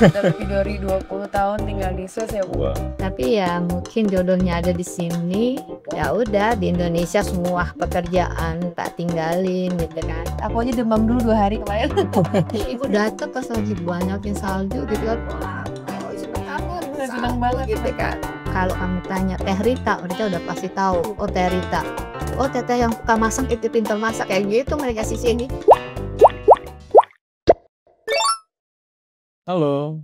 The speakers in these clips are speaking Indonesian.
Udah lebih dari 20 tahun tinggal di Swiss ya Bu. Tapi ya mungkin jodohnya ada di sini. Ya udah di Indonesia semua pekerjaan tak tinggalin gitu kan. Aku aja demam dulu 2 hari kemarin. Ibu datang pas lagi banyakin salju gitu kan. Senang banget Gitu kan. Kalau kamu tanya Teh Rita, mereka udah pasti tahu. Oh Teh Rita. Oh teteh yang suka masak itu pintar masak kayak gitu mereka sih sini. Halo,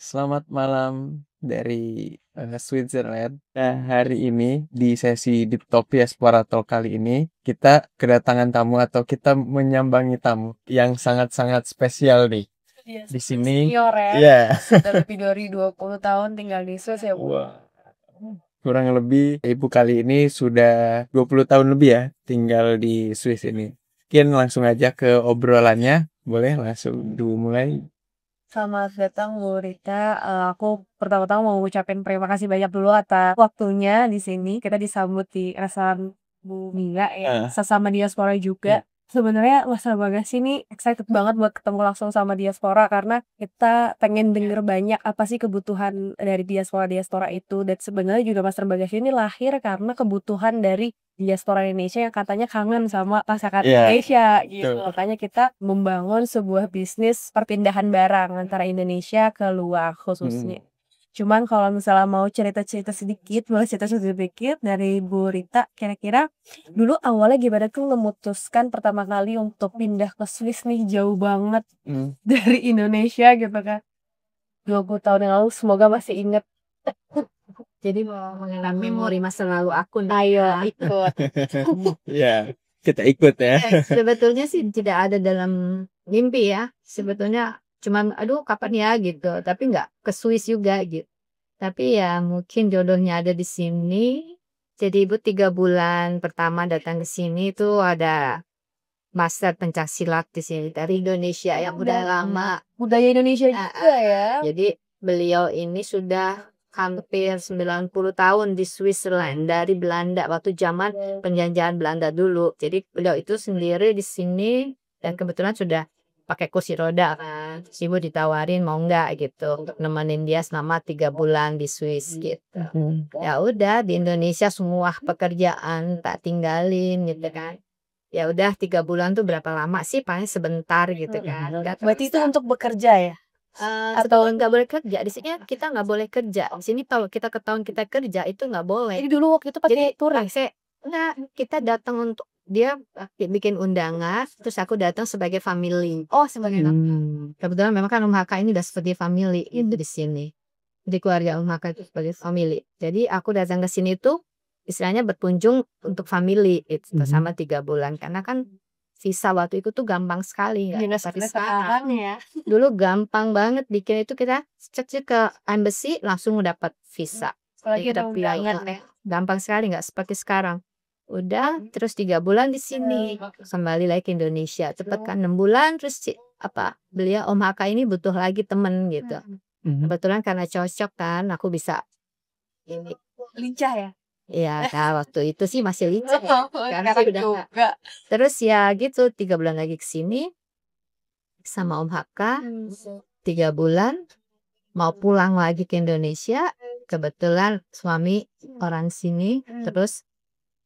selamat malam dari Switzerland. Nah, hari ini di sesi Diptopia Explorator kali ini kita kedatangan tamu atau kita menyambangi tamu yang sangat-sangat spesial nih. Iya, Di sini, senior ya. ya, Udah lebih dari 20 tahun tinggal di Swiss ya Bu. kurang lebih ibu kali ini sudah 20 tahun lebih ya tinggal di Swiss ini. Mungkin langsung aja ke obrolannya, boleh langsung dimulai. Selamat datang Bu Rita. Aku pertama-tama mau ngucapin terima kasih banyak dulu atas waktunya di sini. Kita disambut di restoran Bu Mila ya, sesama diaspora juga. Sebenarnya Mas Bagasi ini excited banget buat ketemu langsung sama diaspora karena kita pengen denger banyak apa sih kebutuhan dari diaspora itu, dan sebenarnya juga Mas Bagasi ini lahir karena kebutuhan dari diaspora Indonesia yang katanya kangen sama masakan Indonesia gitu. Makanya kita membangun sebuah bisnis perpindahan barang antara Indonesia ke luar khususnya. Cuman kalau misalnya mau cerita-cerita sedikit, boleh cerita sedikit dari Bu Rita, kira-kira dulu awalnya gimana tuh memutuskan pertama kali untuk pindah ke Swiss nih, jauh banget dari Indonesia gitu kan. 20 tahun yang lalu, semoga masih ingat. Jadi mau mengenang memori masa lalu aku nih. Ayo ikut. Ya, kita ikut ya. Sebetulnya sih tidak ada dalam mimpi ya. Sebetulnya cuman aduh kapan ya gitu. Tapi nggak ke Swiss juga gitu. Tapi ya mungkin jodohnya ada di sini. Jadi ibu 3 bulan pertama datang ke sini itu ada master pencaksilat di sini dari Indonesia yang udah lama. Budaya Indonesia juga ya. Jadi beliau ini sudah hampir 90 tahun di Switzerland dari Belanda waktu zaman penjajahan Belanda dulu. Jadi beliau itu sendiri di sini dan kebetulan sudah pakai kursi roda kan. Ibu ditawarin mau nggak gitu untuk nemenin dia selama 3 bulan di Swiss gitu. Ya udah di Indonesia semua pekerjaan tak tinggalin gitu kan. Ya udah 3 bulan tuh berapa lama sih, paling sebentar gitu kan. Berarti itu untuk bekerja ya? Atau nggak boleh kerja di sini, kita nggak boleh kerja di sini. Kalau kita ketahuan kita kerja itu nggak boleh. Jadi dulu waktu itu pakai turis. Enggak, kita datang untuk dia bikin undangan, terus aku datang sebagai family. Oh, sebagai Kebetulan memang kan Om Haka ini udah seperti family itu di sini. Jadi keluarga Om Haka itu sebagai family. Jadi aku datang ke sini tuh istilahnya berkunjung untuk family itu sama 3 bulan karena kan visa waktu itu tuh gampang sekali ya. Tapi sekarang ya. dulu gampang banget bikin itu, kita cek ke embassy langsung dapat visa. Apalagi ada Kita undangan ya. gampang sekali, nggak seperti sekarang. Udah terus 3 bulan di sini kembali lagi ke Indonesia cepet kan 6 bulan terus beliau Om Haka ini butuh lagi temen gitu. Kebetulan karena cocok kan aku bisa ini Lincah ya. ya nah, waktu itu sih masih lincah karena Sekarang udah juga. terus ya gitu 3 bulan lagi ke sini sama Om Haka 3 bulan mau pulang lagi ke Indonesia. Kebetulan suami orang sini, terus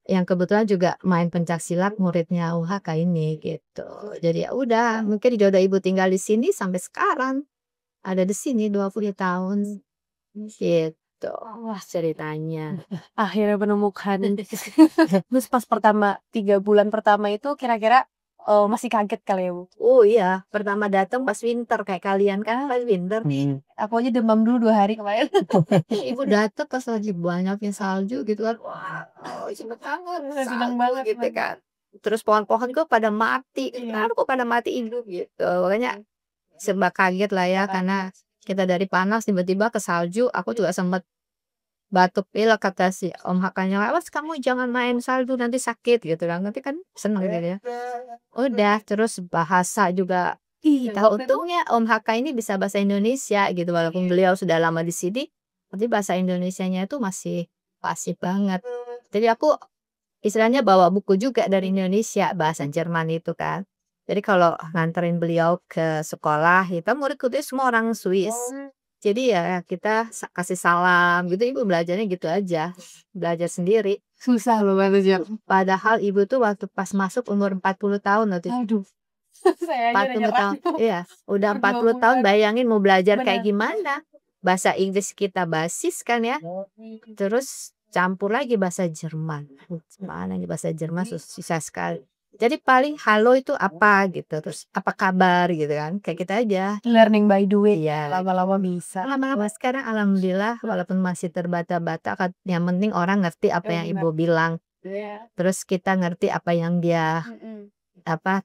yang kebetulan juga main pencaksilat muridnya Om Haka ini gitu. Jadi ya udah mungkin jodoh ibu tinggal di sini sampai sekarang ada di sini 20 tahun gitu. Wah ceritanya Akhirnya menemukan. Terus pas 3 bulan pertama itu kira-kira masih kaget kali ya Bu? oh iya pertama datang pas winter kayak kalian kan pas winter. Aku aja demam dulu 2 hari kemarin. Ibu datang pas lagi banyakin salju gitu kan. Wah Senang banget gitu kan. Terus pohon-pohon kok pada mati, kok pada mati hidup gitu. Makanya serba kaget lah ya karena kita dari panas tiba-tiba ke salju. Aku juga sempat batuk pilek kata si Om Hakanya, awas kamu jangan main salju nanti sakit gitu kan. Tapi kan seneng gitu ya. Udah terus bahasa juga. Tahu untungnya Om Haka ini bisa bahasa Indonesia gitu walaupun beliau sudah lama di sini, tapi bahasa Indonesianya itu masih fasih banget. Jadi aku istilahnya bawa buku juga dari Indonesia bahasa Jerman itu kan. Jadi kalau nganterin beliau ke sekolah, kita murid-muridnya semua orang Swiss. Jadi ya kita kasih salam gitu, ibu belajarnya gitu aja, belajar sendiri. Susah loh belajar. Padahal ibu tuh waktu pas masuk umur 40 tahun waktu itu. Aduh. Saya aja udah 40 nyerah. tahun. Iya, udah 40 20 tahun bulan. bayangin mau belajar kayak Benar. gimana. Bahasa Inggris kita basis kan ya. Terus campur lagi bahasa Jerman. Mana nih bahasa Jerman susah sekali. Jadi paling halo itu apa gitu, terus apa kabar gitu kan, kayak kita aja. Learning by doing. Iya. Lama-lama bisa. Lama-lama sekarang alhamdulillah walaupun masih terbata-bata, yang penting orang ngerti apa yang ibu bilang. Terus kita ngerti apa yang dia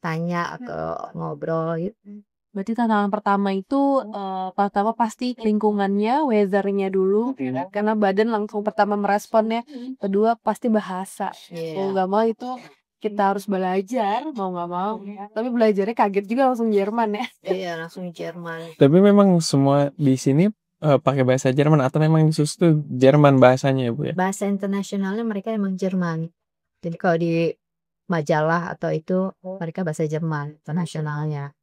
tanya atau ngobrol gitu. Berarti tantangan pertama itu pertama pasti lingkungannya, weathernya dulu, karena badan langsung pertama meresponnya. Kedua pasti bahasa. Mau nggak mau itu kita harus belajar, mau nggak mau. Tapi belajarnya kaget juga langsung Jerman ya. Iya, langsung Jerman. Tapi memang semua di sini pakai bahasa Jerman atau memang khusus tuh Jerman bahasanya ya Bu ya? Bahasa internasionalnya mereka emang Jerman. Jadi kalau di majalah atau itu mereka bahasa Jerman internasionalnya.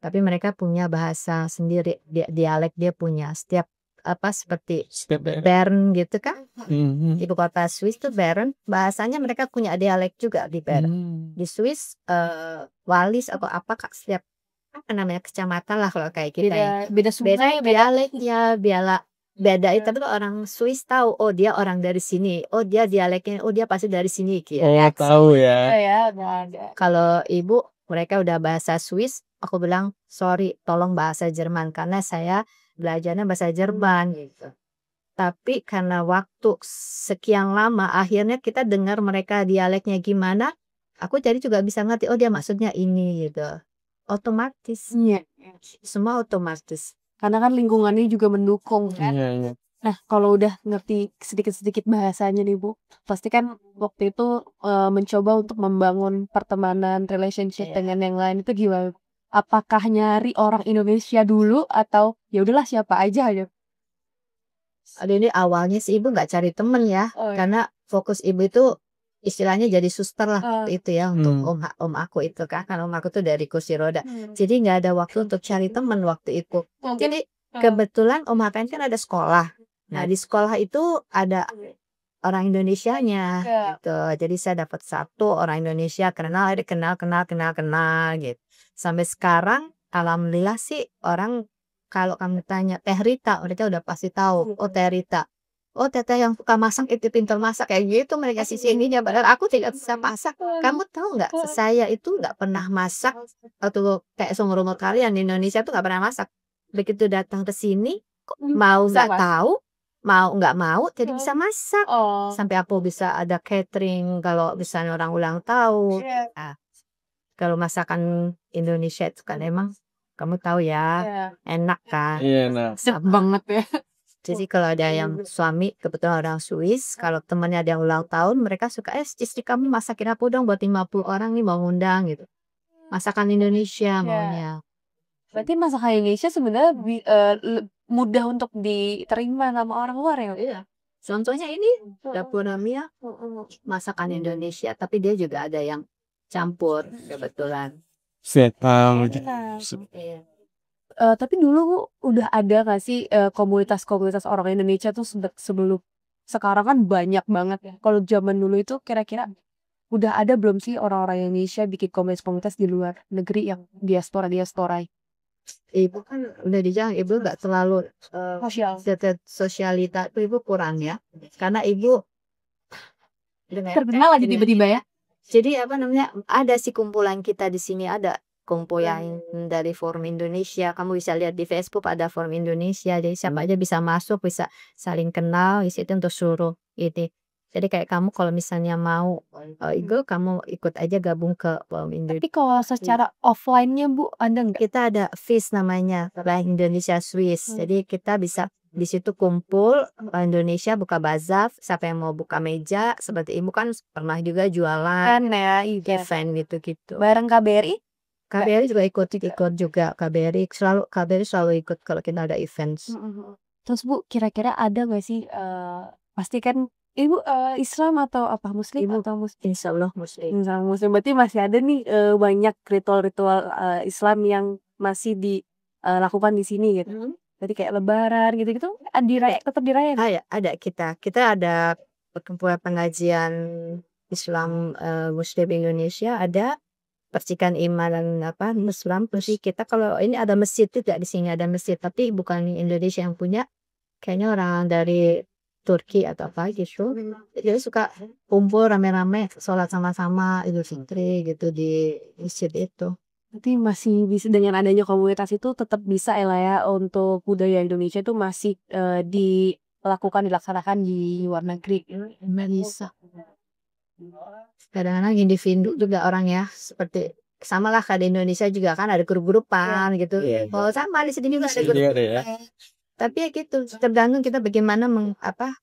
Tapi mereka punya bahasa sendiri, dialek dia punya. Setiap seperti Bern gitu kan. Ibu kota Swiss tuh Bern, bahasanya mereka punya dialek juga di Bern. Di Swiss Wallis atau apa setiap namanya kecamatan lah kalau kayak kita ya. Beda sungai, Dialeknya, beda itu, tapi orang Swiss tahu, oh dia orang dari sini, oh dia dialeknya, oh dia pasti dari sini gitu. Oh, tahu ya. Ya, ada. Kalau ibu mereka udah bahasa Swiss, aku bilang sorry, tolong bahasa Jerman karena saya belajarnya bahasa Jerman gitu. Tapi karena waktu sekian lama akhirnya kita dengar mereka dialeknya gimana, aku jadi juga bisa ngerti, oh dia maksudnya ini gitu. Otomatis. Iya. Semua otomatis. Karena kan lingkungannya juga mendukung kan. Iya. Nah, kalau udah ngerti sedikit-sedikit bahasanya nih Bu, pasti kan waktu itu mencoba untuk membangun pertemanan, relationship dengan yang lain itu gimana? Apakah nyari orang Indonesia dulu atau ya udahlah siapa aja aja? Ada ini awalnya sih ibu nggak cari temen ya, karena fokus ibu itu istilahnya jadi suster lah itu ya untuk om aku itu kan, karena om aku tuh dari kursi roda, jadi nggak ada waktu untuk cari temen waktu itu. Jadi kebetulan om Hakan kan ada sekolah, nah di sekolah itu ada orang Indonesianya gitu, jadi saya dapat satu orang Indonesia, kenal gitu. Sampai sekarang alhamdulillah sih orang kalau kamu tanya Teh Rita, mereka udah pasti tahu, oh Teh Rita, oh teteh yang suka masak itu pintar masak kayak gitu mereka sisininya, padahal aku tidak bisa masak. Kamu tahu nggak, saya itu nggak pernah masak atau kayak seumur-umur kalian di Indonesia tuh nggak pernah masak. Begitu datang ke sini mau nggak tahu, mau nggak mau jadi bisa masak. Sampai aku bisa ada catering kalau misalnya orang ulang tahun. Nah, kalau masakan Indonesia itu kan emang kamu tahu ya, enak kan. Iya, enak. Sedap banget ya. Jadi kalau ada yang suami kebetulan orang Swiss, kalau temannya ada yang ulang tahun, mereka suka, istri kamu masakin aku dong buat 50 orang nih mau ngundang gitu. Masakan Indonesia maunya. Berarti masakan Indonesia sebenarnya mudah untuk diterima sama orang luar ya? Iya. Contohnya ini dapur Ramia, masakan Indonesia, tapi dia juga ada yang campur kebetulan. Saya tahu. Iya. Tapi dulu udah ada nggak sih komunitas-komunitas orang Indonesia tuh sebelum sekarang kan banyak banget ya. Kalau zaman dulu itu kira-kira udah ada belum sih orang-orang Indonesia bikin komunitas-komunitas di luar negeri yang diaspora? Ibu kan udah dijalan, ibu nggak terlalu sosialita itu ibu kurang ya, karena ibu terkenal aja tiba-tiba ya. Jadi ada sih kumpulan kita di sini, ada kumpulan dari Forum Indonesia, kamu bisa lihat di Facebook ada Forum Indonesia, jadi siapa aja bisa masuk, bisa saling kenal di situ untuk suruh ini. Jadi kayak kamu kalau misalnya mau kamu ikut aja gabung ke Forum Indonesia. Tapi kalau secara offline-nya Bu, ada nggak? Kita ada FIS namanya, Bank Indonesia Swiss. Jadi kita bisa di situ kumpul Indonesia, buka bazar, siapa yang mau buka meja seperti ibu kan pernah juga jualan Ya, event gitu. Bareng KBRI? KBRI juga ikut juga, KBRI selalu ikut kalau kita ada events. Terus Bu, kira-kira ada nggak sih pasti kan Ibu Islam atau apa, Muslim atau Muslim? Insya Allah Muslim. Berarti masih ada nih banyak ritual-ritual Islam yang masih dilakukan di sini gitu. Berarti kayak lebaran gitu-gitu tetap dirayain? Ya, ada kita ada perkumpulan pengajian Islam Muslim Indonesia, ada percikan iman dan Islam. Terus kita kalau ini ada masjid juga, di sini ada masjid, tapi bukan Indonesia yang punya, kayaknya orang dari Turki atau apa gitu. Jadi suka kumpul rame-rame sholat sama-sama Idul Fitri gitu di masjid itu. Berarti masih bisa dengan adanya komunitas itu tetap bisa ya untuk budaya Indonesia itu masih dilaksanakan di luar negeri. Bisa. Kadang-kadang individu juga orang ya, seperti sama lah kayak di Indonesia juga kan ada grup-grupan gitu. Oh sama di sini juga ada grup-grupan. Tapi ya gitu, tergantung kita bagaimana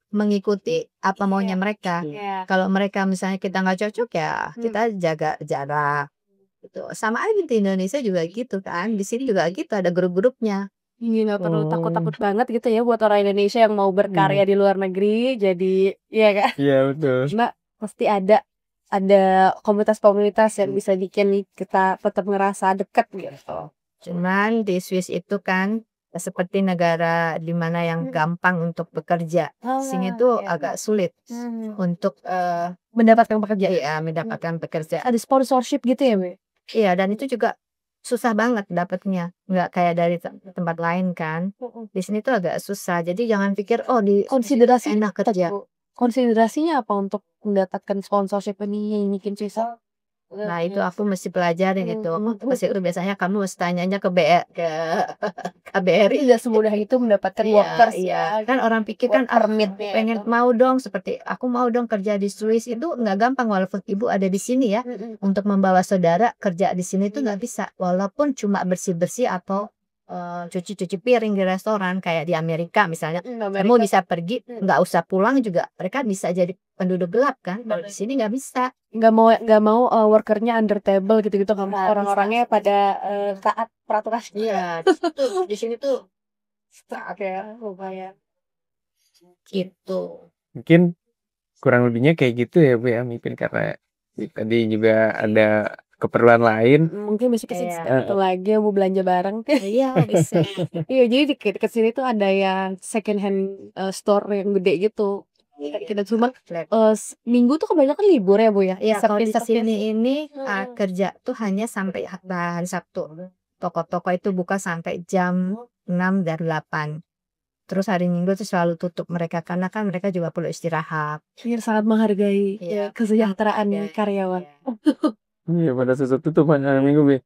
mengikuti apa maunya mereka. Kalau mereka misalnya kita nggak cocok ya kita jaga jarak. Gitu. Sama aja di Indonesia juga gitu kan. Di sini juga gitu, ada grup-grupnya. Ini nggak perlu takut-takut banget gitu ya buat orang Indonesia yang mau berkarya di luar negeri. Jadi iya kan? Iya betul. Mbak pasti ada komunitas-komunitas yang bisa bikin kita tetap ngerasa deket gitu. Cuman di Swiss itu kan seperti negara di mana yang gampang untuk bekerja. Sini itu agak sulit untuk mendapatkan pekerjaan. ya mendapatkan pekerjaan. Ada sponsorship gitu ya, Bu? Iya, dan itu juga susah banget dapatnya. Nggak kayak dari tempat lain kan. Di sini tuh agak susah. Jadi jangan pikir di Konsiderasi enak kerja. Konsiderasinya apa untuk mendapatkan sponsorship ini yang bikin susah? Nah itu aku mesti pelajarin itu. Pasti itu biasanya kamu mesti tanyanya ke KBRI. Tidak semudah itu mendapatkan workers. Iya, kan orang pikir kan pengen mau dong seperti aku mau dong kerja di Swiss, itu nggak gampang walaupun ibu ada di sini ya. Untuk membawa saudara kerja di sini itu nggak bisa, walaupun cuma bersih-bersih atau cuci-cuci piring di restoran kayak di Amerika misalnya. Kamu bisa pergi nggak usah pulang juga, mereka bisa jadi penduduk gelap kan. Kalau di sini nggak bisa. Nggak mau workernya under table gitu-gitu kan, orang-orangnya pada taat peraturan. Iya, di sini tuh stuck ya, lumayan. Gitu. Mungkin kurang lebihnya kayak gitu ya Bu ya, mungkin karena tadi juga ada keperluan lain. Mungkin besok kesini satu lagi mau belanja bareng. Iya bisa. Iya, jadi deket sini tuh ada yang second hand store yang gede gitu. Kita cuma minggu tuh kebanyakan libur ya Bu ya. Iya, kalau di sini ini kerja tuh hanya sampai hari Sabtu. Toko-toko itu buka sampai jam 6 dan 8. Terus hari Minggu tuh selalu tutup mereka karena kan mereka juga perlu istirahat. Iya, sangat menghargai kesejahteraan karyawan. Iya, pada susah tutup hari Minggu Bi.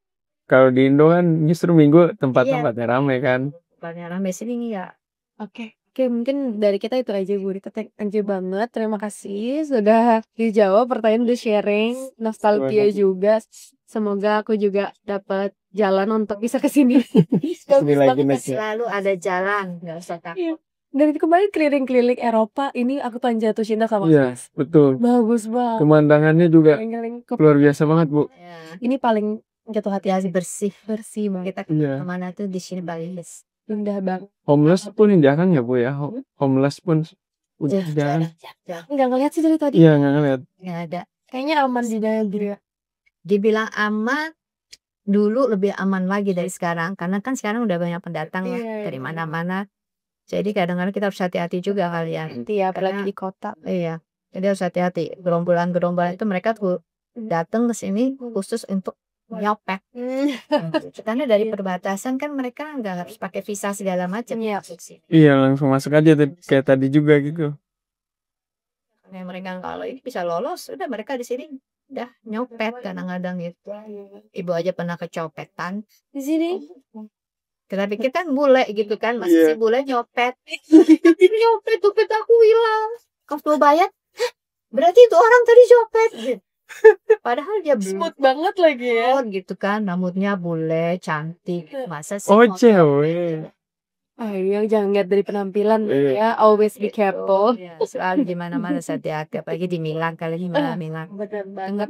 Kalau di Indo kan justru Minggu tempat-tempatnya ramai kan. Tempatnya ramai, sini ya. Oke, mungkin dari kita itu aja Bu Rita. Thank you banget. Terima kasih sudah dijawab pertanyaan, udah sharing nostalgia juga. Semoga aku juga dapat jalan untuk bisa kesini. Selalu ada jalan, nggak usah takut. Dari kemarin keliling-keliling Eropa, ini aku tuh jatuh cinta sama Swiss. Betul. Bagus banget. Pemandangannya juga luar biasa banget Bu. Ini paling jatuh hati. Bersih banget. Kita kemana tuh di sini paling indah banget. Homeless pun jarang ya Bu ya. Homeless pun udah jarang. Nggak ngeliat sih dari tadi. Iya, nggak ngeliat. Nggak ada. Kayaknya aman di dalam diri. Dibilang aman, dulu lebih aman lagi dari sekarang, karena kan sekarang udah banyak pendatang dari mana-mana. Jadi kadang-kadang kita harus hati-hati juga kali ya. Apalagi di kota. Iya, jadi harus hati-hati. Gerombolan-gerombolan itu mereka tuh datang ke sini khusus untuk nyopet. Karena dari perbatasan kan mereka nggak harus pakai visa segala macam. Iya, langsung masuk aja kayak tadi juga gitu. Nah, mereka kalau ini bisa lolos, udah mereka di sini udah nyopet kadang-kadang gitu. Ibu aja pernah kecopetan di sini. Kita pikir kan bule gitu kan, masih si bule nyopet. Nyopet, dompet aku hilang. Kalau bayar, berarti itu orang tadi nyopet. Padahal dia smooth banget lagi ya. Gitu kan, rambutnya bule, cantik. Masa sih? Oh, cewek. Yang jangan lihat dari penampilan ya, always be careful. Selalu di mana-mana hati-hati, apalagi di Milan, kali di Milan. Bener banget.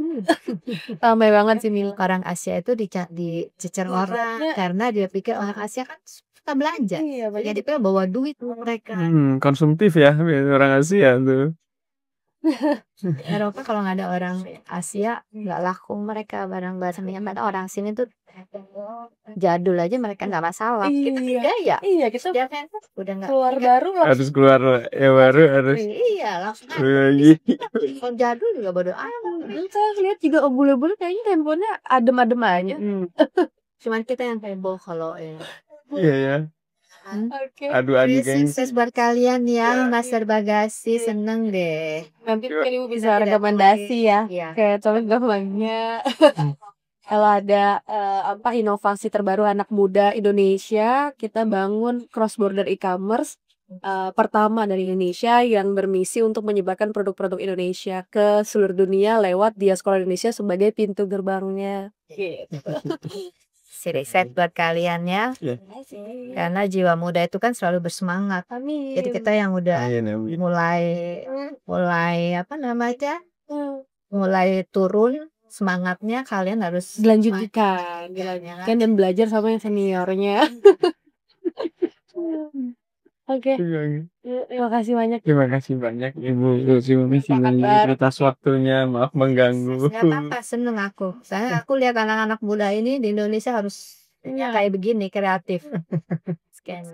Ramai banget sih Milan. Orang Asia itu dicecer orang karena dia pikir orang Asia kan suka belanja. Jadi dia bawa duit mereka. Konsumtif ya orang Asia tuh. Eropa kalau nggak ada orang Asia nggak laku mereka barang-barangnya. Padahal orang sini tuh Jadul aja mereka nggak masalah. Kita Iya. gaya. Iya, kita Udah handphone, udah nggak. keluar baru Harus keluar yang baru harus Iya, langsung aja. lagi. Handphone jadul juga bodo amat. saya lihat juga bule-bule kayaknya handphonenya adem-adem aja. Cuman kita yang heboh kalau Iya ya. Oke. Adu-adu geng. sukses buat kalian ya, Master Bagasi, seneng deh. Nanti mungkin Ibu bisa Kita tidak rekomendasi ya. Iya. Kayak contoh gampangnya. Kalau ada inovasi terbaru anak muda Indonesia, kita bangun cross border e-commerce pertama dari Indonesia yang bermisi untuk menyebarkan produk-produk Indonesia ke seluruh dunia lewat Diaspora Indonesia sebagai pintu gerbangnya. Gitu. Reset buat kalian ya. Iya. Karena jiwa muda itu kan selalu bersemangat. Amin. Jadi kita yang udah Amin. mulai apa namanya? Mulai turun semangatnya, kalian harus dilanjutkan dan belajar sama yang seniornya. Oke. Terima kasih banyak. Terima kasih banyak Ibu Sumi atas waktunya. Maaf mengganggu. Nggak apa-apa, seneng aku. Soalnya aku lihat anak-anak muda ini di Indonesia harus kayak begini, kreatif. Sekian.